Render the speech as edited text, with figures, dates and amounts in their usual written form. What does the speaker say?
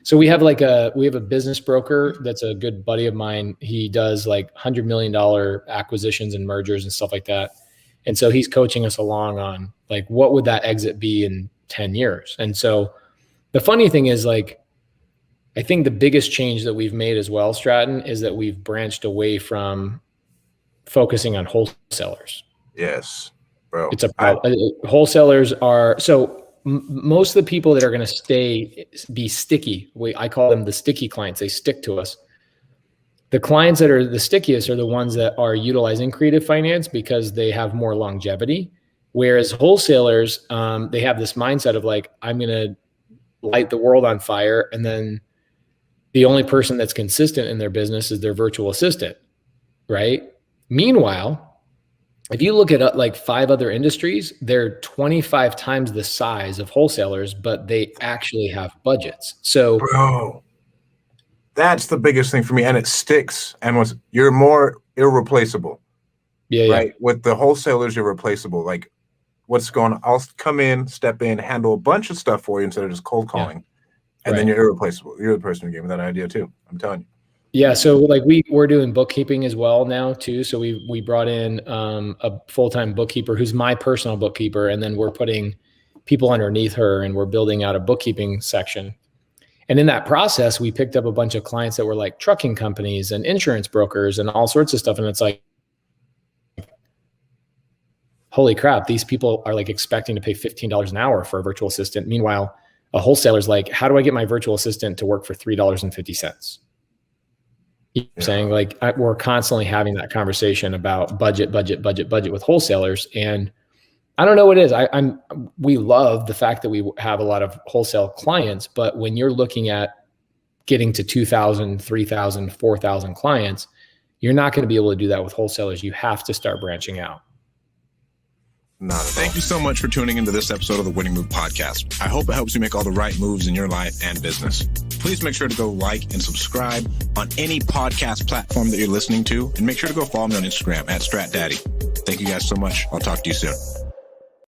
So we have a business broker that's a good buddy of mine. He does like $100 million acquisitions and mergers and stuff like that. And so he's coaching us along on like, what would that exit be in 10 years? And so the funny thing is, like, I think the biggest change that we've made as well, Stratton, is that we've branched away from focusing on wholesalers. Yes, bro. Wholesalers are, so most of the people that are going to be sticky, I call them the sticky clients. They stick to us. The clients that are the stickiest are the ones that are utilizing creative finance because they have more longevity. Whereas wholesalers, they have this mindset of like, I'm going to light the world on fire. And then the only person that's consistent in their business is their virtual assistant, right? Meanwhile, if you look at like 5 other industries, they're 25 times the size of wholesalers, but they actually have budgets. So, bro, that's the biggest thing for me, and it sticks. And you're more irreplaceable. Yeah, right. With the wholesalers, you're replaceable. Like, what's going on? I'll come in, step in, handle a bunch of stuff for you instead of just cold calling, and then you're irreplaceable. You're the person who gave me that idea too. I'm telling you. Yeah. So like we're doing bookkeeping as well now too. So we brought in a full-time bookkeeper who's my personal bookkeeper. And then we're putting people underneath her and we're building out a bookkeeping section. And in that process, we picked up a bunch of clients that were like trucking companies and insurance brokers and all sorts of stuff. And it's like, holy crap, these people are like expecting to pay $15 an hour for a virtual assistant. Meanwhile, a wholesaler's like, how do I get my virtual assistant to work for $3.50? You know what I'm saying? Like we're constantly having that conversation about budget with wholesalers. And I don't know what it is. We love the fact that we have a lot of wholesale clients, but when you're looking at getting to 2,000, 3,000, 4,000 clients, you're not going to be able to do that with wholesalers. You have to start branching out. Thank you so much for tuning into this episode of the Winning Move Podcast. I hope it helps you make all the right moves in your life and business. Please make sure to go like and subscribe on any podcast platform that you're listening to, and make sure to go follow me on Instagram @StratDaddy. Thank you guys so much. I'll talk to you soon.